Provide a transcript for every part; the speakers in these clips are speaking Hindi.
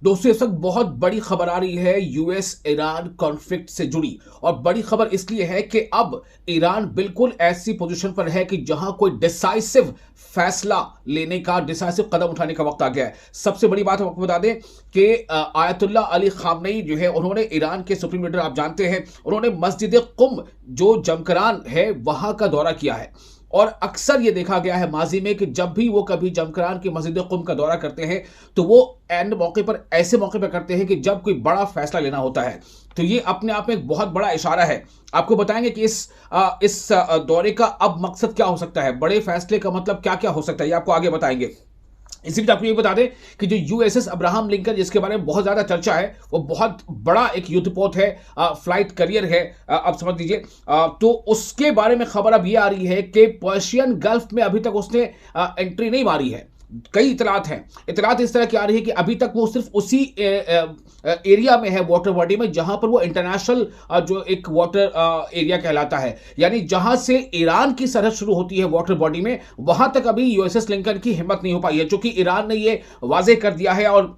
दोस्तों इस वक्त बहुत बड़ी खबर आ रही है यूएस ईरान कॉन्फ्लिक्ट से जुड़ी। और बड़ी खबर इसलिए है कि अब ईरान बिल्कुल ऐसी पोजीशन पर है कि जहां कोई डिसाइसिव फैसला लेने का, डिसाइसिव कदम उठाने का वक्त आ गया है। सबसे बड़ी बात हम आपको बता दें कि आयतुल्ला अली खामनेई जो है, उन्होंने ईरान के सुप्रीम लीडर, आप जानते हैं, उन्होंने मस्जिद कुम जो जमकरान है वहां का दौरा किया है। और अक्सर ये देखा गया है माजी में कि जब भी वो कभी जमकरान की मस्जिद कुम का दौरा करते हैं तो वो एंड मौके पर, ऐसे मौके पर करते हैं कि जब कोई बड़ा फैसला लेना होता है। तो ये अपने आप में एक बहुत बड़ा इशारा है। आपको बताएंगे कि इस दौरे का अब मकसद क्या हो सकता है, बड़े फैसले का मतलब क्या क्या हो सकता है, ये आपको आगे बताएंगे। इसी बीच आपको ये बता दें कि जो यूएसएस अब्राहम लिंकन, जिसके बारे में बहुत ज्यादा चर्चा है, वो बहुत बड़ा एक युद्धपोत है, फ्लाइट करियर है, अब समझ लीजिए। तो उसके बारे में खबर अब ये आ रही है कि पर्शियन गल्फ में अभी तक उसने एंट्री नहीं मारी है। कई इतलात हैं, इतलात इस तरह की आ रही है कि अभी तक वो सिर्फ उसी एरिया में है, वाटर बॉडी में, जहां पर वो इंटरनेशनल जो एक वाटर एरिया कहलाता है, यानी जहां से ईरान की सरहद शुरू होती है वाटर बॉडी में, वहां तक अभी यूएसएस लिंकन की हिम्मत नहीं हो पाई है, क्योंकि ईरान ने ये वाजे कर दिया है और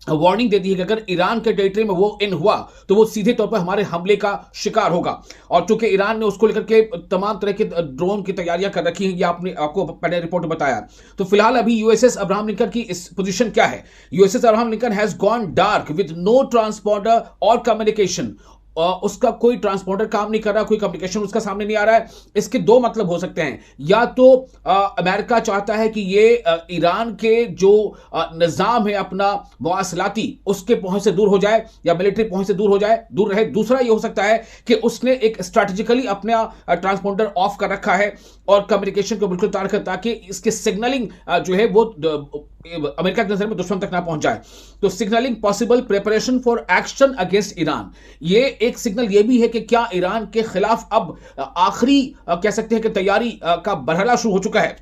वार्निंग दे दी है कि अगर ईरान के टेरिटरी में वो इन हुआ तो वो सीधे तौर पर हमारे हमले का शिकार होगा। और चूंकि ईरान ने उसको लेकर के तमाम तरह के ड्रोन की तैयारियां कर रखी हैं, ये आपको पहले रिपोर्ट बताया। तो फिलहाल अभी यूएसएस अब्राहम लिंकन की इस पोजीशन क्या है? USS Abraham Lincoln has gone dark with no transponder और कम्युनिकेशन। उसका कोई ट्रांसपोर्टर काम नहीं कर रहा, कोई कम्युनिकेशन उसका सामने नहीं आ रहा है। इसके दो मतलब हो सकते हैं, या तो अमेरिका चाहता है कि ये ईरान के जो निज़ाम है अपना मवासलाती, उसके पहुंच से दूर हो जाए, या मिलिट्री पहुंच से दूर हो जाए, दूर रहे। दूसरा ये हो सकता है कि उसने एक स्ट्रैटेजिकली अपना ट्रांसपोंडर ऑफ कर रखा है और कम्युनिकेशन को बिल्कुल तार कर, ताकि इसके सिग्नलिंग जो है वो अमेरिका की नजर में दुश्मन तक ना पहुंच जाए। तो signalling possible preparation for action against Iran, ये एक सिग्नल ये भी है कि क्या ईरान के खिलाफ अब आखिरी कह सकते हैं कि तैयारी का बरहला शुरू हो चुका है।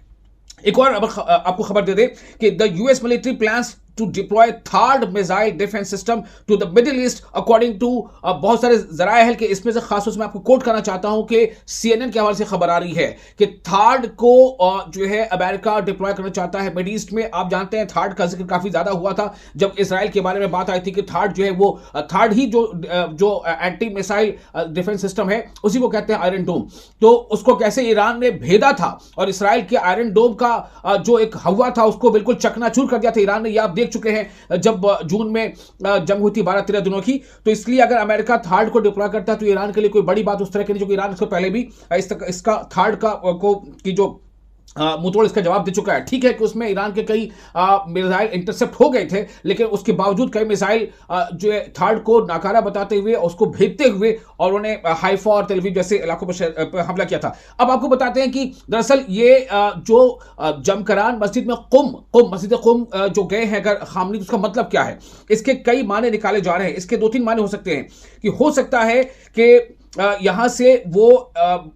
एक और आपको खबर दे दे कि the US military plans to deploy third missile defence system to the Middle East according to बहुत सारे जराए हैं, कि इसमें से खास तौर से मैं आपको कोट करना चाहता हूं कि सीएनएन के हवाले से खबर आ रही है कि थर्ड को जो है अमेरिका डिप्लॉय करना चाहता है मिड ईस्ट में। आप जानते हैं थर्ड का जिक्र काफी ज्यादा हुआ था जब इसराइल के बारे में बात आई थी कि थर्ड जो है वो थर्ड ही जो एंटी मिसाइल डिफेंस सिस्टम है, उसी को कहते हैं आयरन डोम। तो उसको कैसे ईरान ने भेदा था और इसराइल के आयरन डोम का जो एक हवा था उसको बिल्कुल चकनाचूर कर दिया था ईरान ने। ये आप देख चुके हैं जब जून में जंग हुई थी 12-13 दिनों की। तो इसलिए अगर अमेरिका थर्ड को डिप्लॉय करता है तो ईरान के लिए कोई बड़ी बात उस तरह की नहीं, जो कि ईरान इसको पहले भी इसका थर्ड की जो मुंहतोड़ इसका जवाब दे चुका है। ठीक है कि उसमें ईरान के कई मिसाइल इंटरसेप्ट हो गए थे, लेकिन उसके बावजूद कई मिसाइल जो है थर्ड को नाकारा बताते हुए, उसको भेजते हुए, और उन्होंने हाइफा और तेल अवीव जैसे इलाकों पर हमला किया था। अब आपको बताते हैं कि दरअसल ये जो जमकरान मस्जिद में मस्जिद कुम जो गए हैं अगर खामनी, तो उसका मतलब क्या है? इसके कई माने निकाले जा रहे हैं। इसके 2-3 माने हो सकते हैं कि हो सकता है कि यहां से वो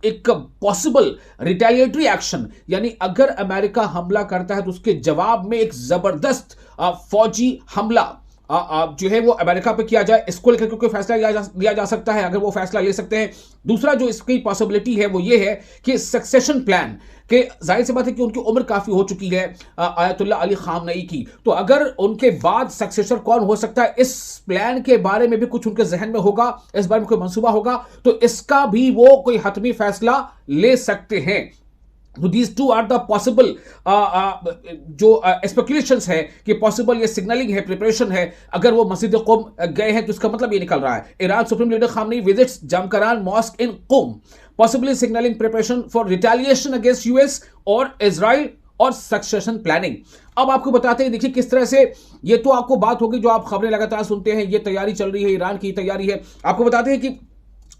एक पॉसिबल रिटेलिएटरी एक्शन, यानी अगर अमेरिका हमला करता है तो उसके जवाब में एक जबरदस्त फौजी हमला जो है वो अमेरिका पे किया जाए। इसको लेकर कोई फैसला लिया जा सकता है, अगर वो फैसला ले सकते हैं। दूसरा जो इसकी पॉसिबिलिटी है वो ये है कि सक्सेशन प्लान, कि जाहिर सी बात है कि उनकी उम्र काफी हो चुकी है आयतुल्ला अली खामनेई की, तो अगर उनके बाद सक्सेसर कौन हो सकता है, इस प्लान के बारे में भी कुछ उनके जहन में होगा, इस बारे में कोई मंसूबा होगा, तो इसका भी वो कोई हतमी फैसला ले सकते हैं। तो these two are the possible जो स्पेकुलेशंस है कि पॉसिबल ये सिग्नलिंग है, प्रिपरेशन है। अगर वो मस्जिद कुम गए हैं तो इसका मतलब ये निकल रहा है Iran supreme leader Khamenei visits Jamkaran mosque in Qom, possibly signalling preparation for retaliation against US और इजराइल और सक्सेशन प्लानिंग। अब आपको बताते हैं, देखिए किस तरह से, ये तो आपको बात होगी जो आप खबरें लगातार सुनते हैं, ये तैयारी चल रही है, ईरान की तैयारी है। आपको बताते हैं कि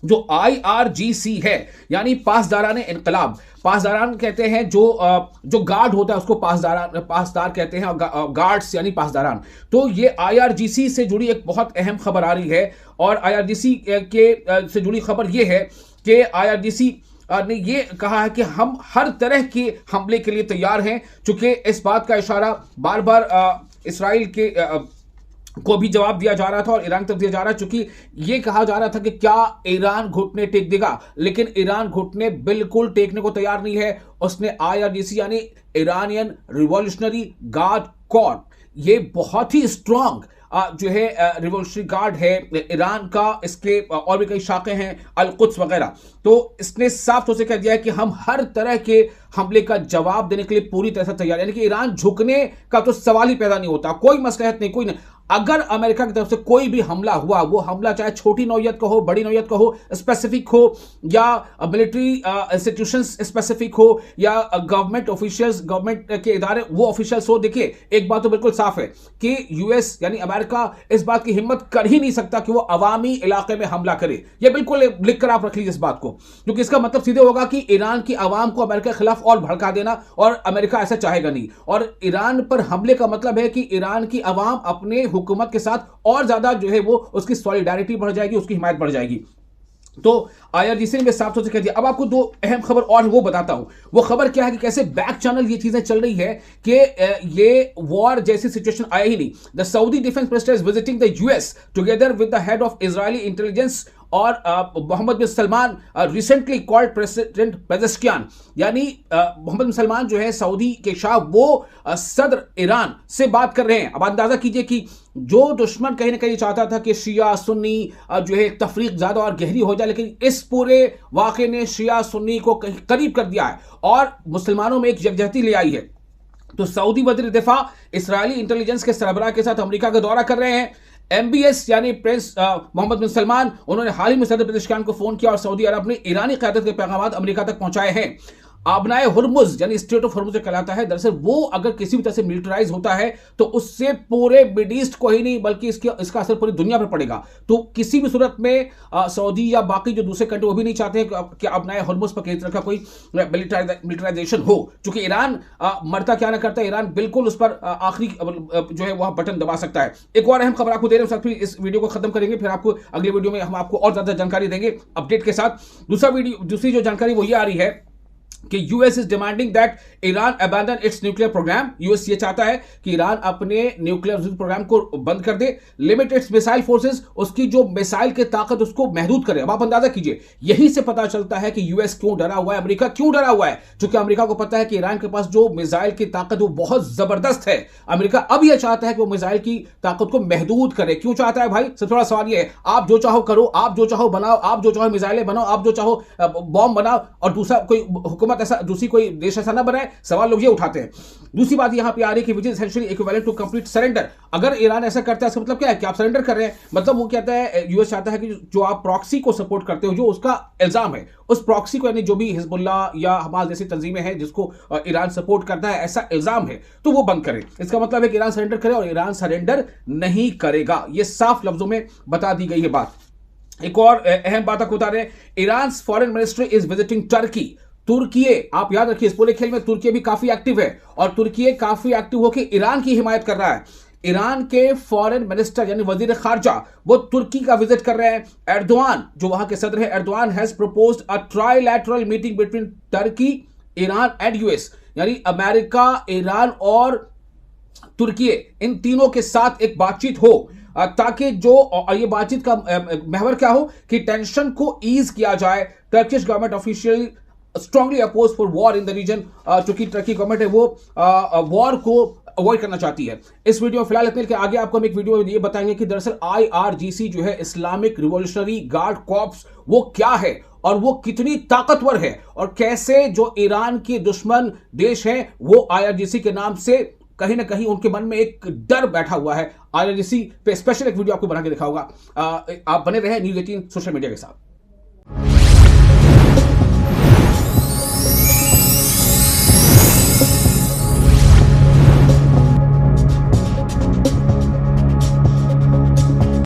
जो IRGC है, यानी पासदारान इनकलाब, पासदारान कहते हैं जो गार्ड होता है उसको पासदार कहते हैं, और गार्ड्स यानी पासदारान। तो ये IRGC से जुड़ी एक बहुत अहम खबर आ रही है, और IRGC के से जुड़ी खबर ये है कि IRGC ने ये कहा है कि हम हर तरह के हमले के लिए तैयार हैं, चूंकि इस बात का इशारा बार बार इसराइल के को भी जवाब दिया जा रहा था और ईरान की तरफ दिया जा रहा है, चूंकि ये कहा जा रहा था कि क्या ईरान घुटने टेक देगा, लेकिन ईरान घुटने बिल्कुल टेकने को तैयार नहीं है। उसने IRGC यानी ईरानियन रिवॉल्यूशनरी गार्ड कॉर्प, ये बहुत ही स्ट्रांग जो है रिवोल्यूशनरी गार्ड है ईरान का, इसके और भी कई शाखें हैं, अल कुद्स वगैरह। तो इसने साफ तौर से कह दिया है कि हम हर तरह के हमले का जवाब देने के लिए पूरी तरह से तैयार, यानी कि ईरान झुकने का तो सवाल ही पैदा नहीं होता, कोई मसलहत नहीं, कोई नहीं। अगर अमेरिका की तरफ से कोई भी हमला हुआ, वो हमला चाहे छोटी नौयत का हो, बड़ी नौयत का हो, स्पेसिफिक हो या मिलिट्री इंस्टीट्यूशंस स्पेसिफिक हो या गवर्नमेंट ऑफिशियल्स, गवर्नमेंट के इदारे वो ऑफिशियल्स हो, देखिए एक बात तो बिल्कुल साफ है कि यूएस यानी अमेरिका इस बात की हिम्मत कर ही नहीं सकता कि वो अवामी इलाके में हमला करे। यह बिल्कुल लिखकर आप रख लीजिए इस बात को, क्योंकि इसका मतलब सीधे होगा कि ईरान की आवाम को अमेरिका के खिलाफ और भड़का देना, और अमेरिका ऐसा चाहेगा नहीं। और ईरान पर हमले का मतलब है कि ईरान की आवाम अपने हुकूमत के साथ और ज्यादा जो है वो उसकी सॉलिडारिटी बढ़ जाएगी, उसकी हिमायत बढ़ जाएगी। तो आईआरजीसी ने साफ तौर से कह दिया। अब आपको दो अहम खबर और वो बताता हूं। वो खबर क्या है कि कैसे बैक चैनल ये चीजें चल रही है कि ये वॉर जैसी सिचुएशन आया ही नहीं। The Saudi defence minister is visiting the US together with the head of Israeli intelligence और Mohammed bin Salman recently called President Pezeshkian, यानी मोहम्मद बिन सलमान जो है सऊदी के शाह, वो सदर ईरान से बात कर रहे हैं। अब अंदाजा कीजिए कि जो दुश्मन कहीं ना कहीं चाहता था कि शिया सुन्नी जो है तफरीक ज्यादा और गहरी हो जाए, लेकिन इस पूरे वाकये ने शिया सुन्नी को कहीं करीब कर दिया है और मुसलमानों में एक यकजहती ले आई है। तो सऊदी वज़ीर दिफा इस्राएली इंटेलिजेंस के सरबराह के साथ अमेरिका का दौरा कर रहे हैं। एमबीएस यानी प्रिंस मोहम्मद बिन सलमान, उन्होंने हाल ही में सदर पेजेश्कियान को फोन किया और सऊदी अरब ने ईरानी क़यादत के पैगाम अमेरिका तक पहुंचाए हैं। आबनाए हुर्मुज यानी स्ट्रेट ऑफ हुर्मुज कहलाता है। दरअसल वो अगर किसी भी तरह से मिलिटराइज होता है तो उससे पूरे मिड ईस्ट को ही नहीं बल्कि इसका असर पूरी दुनिया पर पड़ेगा। तो किसी भी सूरत में सऊदी या बाकी जो दूसरे कंट्री वो भी नहीं चाहते हैं कि आबनाए हुर्मुज पर किसी तरह का कोई मिलिटराइजेशन हो। चूंकि ईरान मरता क्या ना करता है, ईरान बिल्कुल उस पर आखिरी जो है वह बटन दबा सकता है। एक और अहम खबर आपको दे रहे हैं, फिर इस वीडियो को खत्म करेंगे, फिर आपको अगले वीडियो में हम आपको और ज्यादा जानकारी देंगे अपडेट के साथ। दूसरी जो जानकारी वो ये आ रही है कि US is demanding that Iran abandon its nuclear programme. US ये चाहता है कि ईरान अपने न्यूक्लियर प्रोग्राम को बंद कर दे, लिमिट इट्स मिसाइल फोर्सेस, उसकी जो मिसाइल की ताकत उसको महदूद करे। अब आप अंदाजा कीजिए, यही से पता चलता है कि यूएस क्यों डरा हुआ है, अमेरिका क्यों डरा हुआ है। क्योंकि अमेरिका को पता है कि ईरान के पास जो मिसाइल की ताकत वो बहुत जबरदस्त है। अमेरिका अब यह चाहता है कि वो मिसाइल की ताकत को महदूद करे। क्यों चाहता है भाई? सबसे बड़ा सवाल यह है, आप जो चाहो करो, आप जो चाहो बनाओ, आप जो चाहो मिसाइलें बनाओ, आप जो चाहो बॉम्ब बनाओ, और दूसरा कोई हुकूमत ऐसा, दूसरी कोई देश ऐसा ना बनाए। सवाल लोग ये उठाते हैं। दूसरी बात यहां पे आ रही है कि which is essentially equivalent to complete surrender. अगर ईरान ऐसा करता है इसका मतलब क्या है कि आप सरेंडर कर रहे हैं। मतलब वो कहता है, यूएस चाहता है कि जो आप प्रॉक्सी को सपोर्ट करते हो, जो उसका इल्जाम है, उस प्रॉक्सी को यानी जो भी हिजबुल्लाह या हमास जैसी तंजीमें हैं जिसको ईरान सपोर्ट करता है, ऐसा इल्जाम है तो वो बंद करे। इसका मतलब है कि ईरान सरेंडर करे, और ईरान सरेंडर नहीं करेगा। यह साफ लफ्जों में बता दी गई है बात। एक और अहम बात आपको बता रहे हैं, Iran foreign ministry is visiting Turkey. तुर्की, आप याद रखिए, इस पूरे खेल में तुर्की भी काफी एक्टिव है, और तुर्की काफी एक्टिव होकर ईरान की हिमायत कर रहा है। ईरान के फॉरेन मिनिस्टर यानी वजीर खारजा वो तुर्की का विजिट कर रहे हैं। एर्दोआन जो वहां के सदर है, Erdogan has proposed a trilateral meeting between Turkey, Iran and US, यानी अमेरिका, ईरान और तुर्की, इन तीनों के साथ एक बातचीत हो, ताकि जो ये बातचीत का महवर क्या हो कि टेंशन को ईज किया जाए। Turkish government official strongly oppose for war in the region. चूंकि टर्की गवर्नमेंट है वो वॉर को अवॉइड करना चाहती है। इस वीडियो में फिलहाल इतने के आगे आपको हम एक वीडियो में ये बताएंगे कि दरअसल आईआरजीसी जो है, इस्लामिक रिवॉल्यूशनरी गार्ड कॉर्प्स, वो क्या है और वो कितनी ताकतवर है, और कैसे जो ईरान के दुश्मन देश हैं वो आईआरजीसी के नाम से कहीं ना कहीं उनके मन में एक डर बैठा हुआ है। आईआरजीसी पे स्पेशल एक वीडियो आपको बना के दिखाऊंगा। आप बने रहे न्यूज़ 18 सोशल मीडिया के साथ।